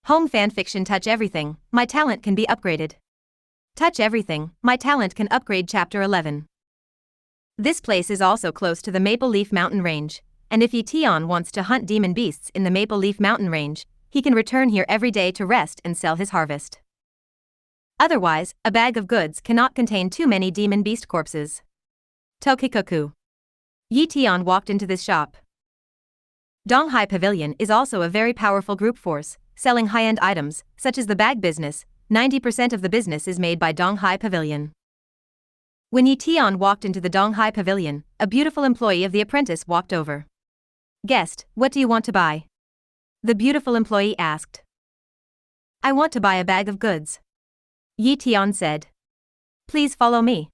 Home fanfiction. Touch everything, my talent can be upgraded. Touch everything, my talent can upgrade. Chapter 11. This place is also close to the Maple Leaf Mountain Range, and if Tian wants to hunt demon beasts in the Maple Leaf Mountain Range, he can return here every day to rest and sell his harvest. Otherwise, a bag of goods cannot contain too many demon beast corpses. Tokikoku. Tian walked into this shop. Donghai Pavilion is also a very powerful group force, selling high-end items, such as the bag business. 90% of the business is made by Donghai Pavilion. When Tian walked into the Donghai Pavilion, a beautiful employee of the apprentice walked over. "Guest, what do you want to buy?" The beautiful employee asked. "I want to buy a bag of goods," Tian said. "Please follow me."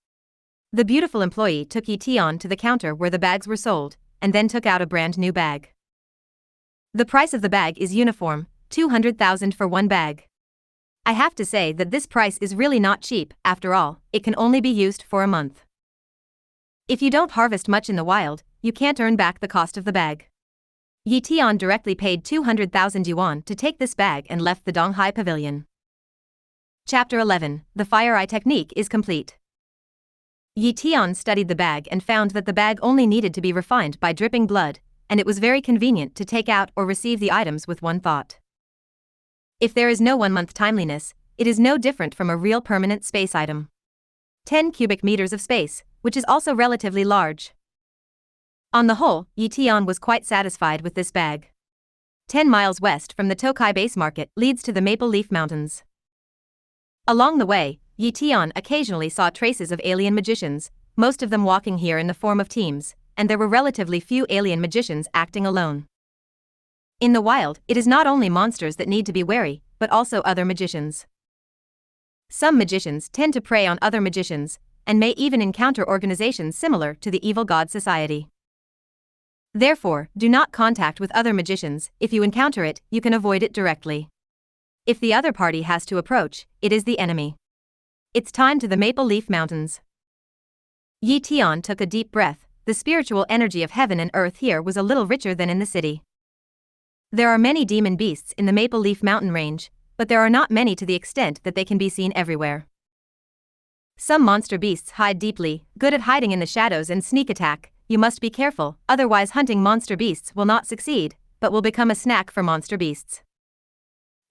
The beautiful employee took Tian to the counter where the bags were sold, and then took out a brand new bag. The price of the bag is uniform, 200,000 for one bag. I have to say that this price is really not cheap. After all, it can only be used for a month. If you don't harvest much in the wild, you can't earn back the cost of the bag. Tian directly paid 200,000 yuan to take this bag and left the Donghai Pavilion. Chapter 11. The Fire Eye Technique is complete. Tian studied the bag and found that the bag only needed to be refined by dripping blood, and it was very convenient to take out or receive the items with one thought. If there is no 1 month timeliness, it is no different from a real permanent space item. 10 cubic meters of space, which is also relatively large. On the whole, Tian was quite satisfied with this bag. 10 miles west from the Tokai Base Market leads to the Maple Leaf Mountains. Along the way, Tian occasionally saw traces of alien magicians, most of them walking here in the form of teams, and there were relatively few alien magicians acting alone. In the wild, it is not only monsters that need to be wary, but also other magicians. Some magicians tend to prey on other magicians, and may even encounter organizations similar to the Evil God Society. Therefore, do not contact with other magicians. If you encounter it, you can avoid it directly. If the other party has to approach, it is the enemy. It's time to the Maple Leaf Mountains. Tian took a deep breath. The spiritual energy of heaven and earth here was a little richer than in the city. There are many demon beasts in the Maple Leaf Mountain Range, but there are not many to the extent that they can be seen everywhere. Some monster beasts hide deeply, good at hiding in the shadows and sneak attack. You must be careful, otherwise hunting monster beasts will not succeed, but will become a snack for monster beasts.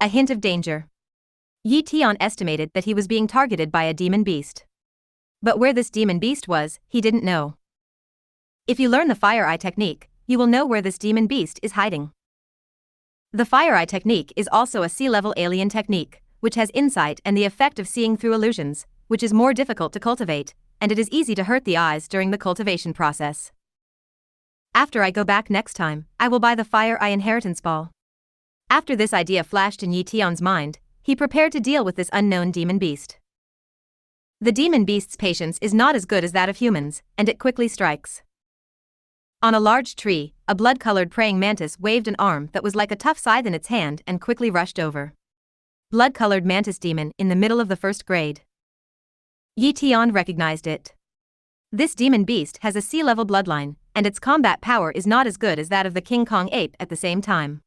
A hint of danger. Tian estimated that he was being targeted by a demon beast. But where this demon beast was, he didn't know. If you learn the Fire Eye Technique, you will know where this demon beast is hiding. The Fire Eye Technique is also a sea-level alien technique, which has insight and the effect of seeing through illusions, which is more difficult to cultivate, and it is easy to hurt the eyes during the cultivation process. After I go back next time, I will buy the Fire Eye Inheritance Ball. After this idea flashed in Tian's mind, he prepared to deal with this unknown demon beast. The demon beast's patience is not as good as that of humans, and it quickly strikes. On a large tree, a blood-colored praying mantis waved an arm that was like a tough scythe in its hand and quickly rushed over. Blood-colored mantis demon in the middle of the first grade. Tian recognized it. This demon beast has a sea-level bloodline, and its combat power is not as good as that of the King Kong ape at the same time.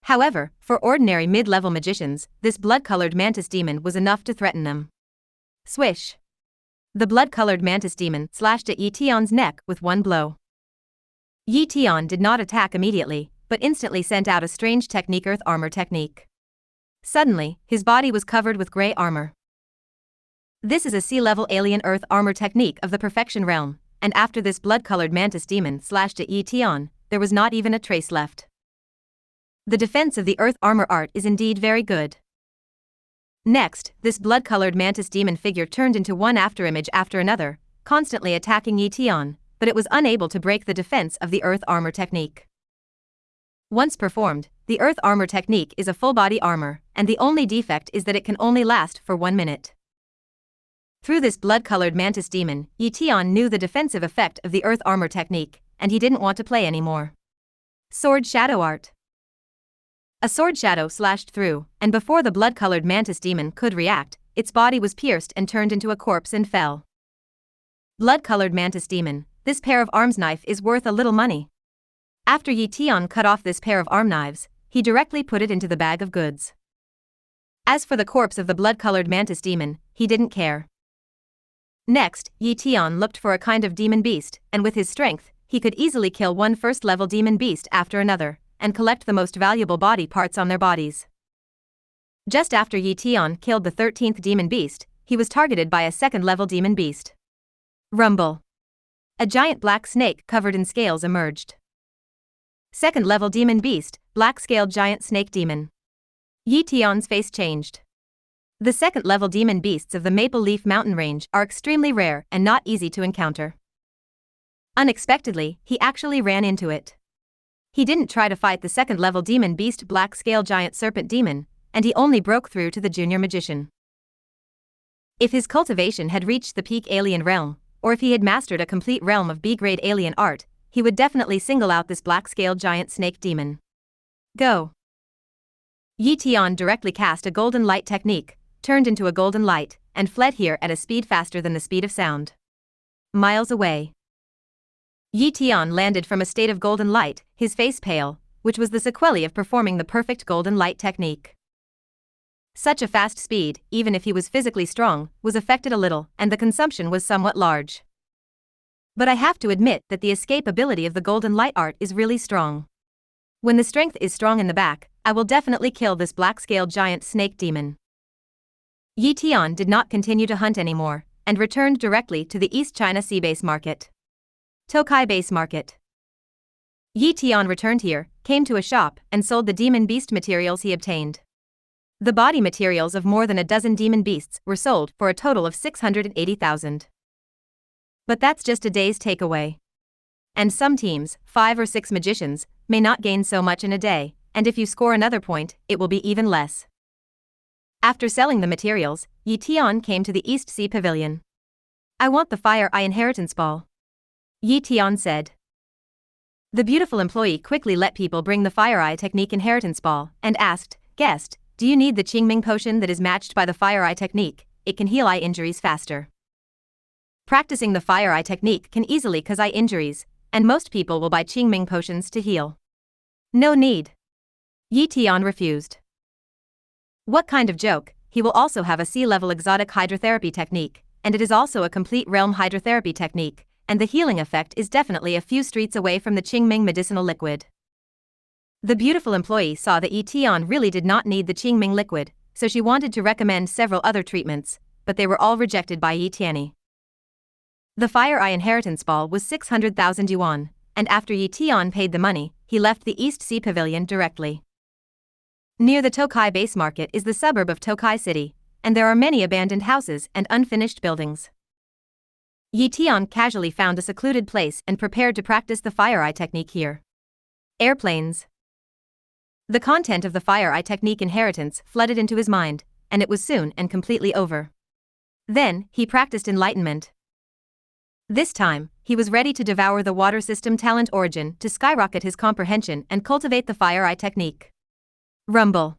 However, for ordinary mid-level magicians, this blood-colored mantis demon was enough to threaten them. Swish! The blood-colored mantis demon slashed at Tian's neck with one blow. Tian did not attack immediately, but instantly sent out a strange technique, earth armor technique. Suddenly, his body was covered with gray armor. This is a sea-level alien earth armor technique of the perfection realm, and after this blood-colored mantis demon slashed at Tian, there was not even a trace left. The defense of the earth armor art is indeed very good. Next, this blood-colored mantis demon figure turned into one afterimage after another, constantly attacking Tian, but it was unable to break the defense of the earth armor technique. Once performed, the earth armor technique is a full-body armor, and the only defect is that it can only last for 1 minute. Through this blood-colored mantis demon, Tian knew the defensive effect of the earth armor technique, and he didn't want to play anymore. Sword Shadow Art. A sword shadow slashed through, and before the blood-colored mantis demon could react, its body was pierced and turned into a corpse and fell. Blood-colored mantis demon, this pair of arms knife is worth a little money. After Tian cut off this pair of arm knives, he directly put it into the bag of goods. As for the corpse of the blood-colored mantis demon, he didn't care. Next, Tian looked for a kind of demon beast, and with his strength, he could easily kill one first-level demon beast after another, and collect the most valuable body parts on their bodies. Just after Tian killed the 13th demon beast, he was targeted by a second-level demon beast. Rumble. A giant black snake covered in scales emerged. Second-level demon beast, black-scaled giant snake demon. Tian's face changed. The second-level demon beasts of the Maple Leaf Mountain Range are extremely rare and not easy to encounter. Unexpectedly, he actually ran into it. He didn't try to fight the second-level demon beast black-scale giant serpent demon, and he only broke through to the junior magician. If his cultivation had reached the peak alien realm, or if he had mastered a complete realm of B-grade alien art, he would definitely single out this black-scaled giant snake demon. Go! Tian directly cast a golden light technique, turned into a golden light, and fled here at a speed faster than the speed of sound. Miles away. Tian landed from a state of golden light, his face pale, which was the sequelae of performing the perfect golden light technique. Such a fast speed, even if he was physically strong, was affected a little, and the consumption was somewhat large. But I have to admit that the escape ability of the golden light art is really strong. When the strength is strong in the back, I will definitely kill this black-scaled giant snake demon. Tian did not continue to hunt anymore, and returned directly to the East China Sea Base Market. Tokai Base Market. Tian returned here, came to a shop, and sold the demon beast materials he obtained. The body materials of more than a dozen demon beasts were sold for a total of 680,000. But that's just a day's takeaway. And some teams, 5 or 6 magicians, may not gain so much in a day, and if you score another point, it will be even less. After selling the materials, Tian came to the East Sea Pavilion. I want the Fire Eye Inheritance Ball. Tian said. The beautiful employee quickly let people bring the Fire Eye Technique Inheritance Ball, and asked, Guest, do you need the Qingming potion that is matched by the Fire Eye Technique? It can heal eye injuries faster. Practicing the Fire Eye Technique can easily cause eye injuries, and most people will buy Qingming potions to heal. No need. Tian refused. What kind of joke? He will also have a sea-level exotic hydrotherapy technique, and it is also a complete realm hydrotherapy technique, and the healing effect is definitely a few streets away from the Qingming medicinal liquid. The beautiful employee saw that Tian really did not need the Qingming liquid, so she wanted to recommend several other treatments, but they were all rejected by Tian. The Fire Eye Inheritance Ball was 600,000 yuan, and after Tian paid the money, he left the East Sea Pavilion directly. Near the Tokai Base Market is the suburb of Tokai City, and there are many abandoned houses and unfinished buildings. Tian casually found a secluded place and prepared to practice the Fire Eye technique here. Airplanes. The content of the Fire Eye technique inheritance flooded into his mind, and it was soon and completely over. Then, he practiced enlightenment. This time, he was ready to devour the water system talent origin to skyrocket his comprehension and cultivate the Fire Eye technique. Rumble.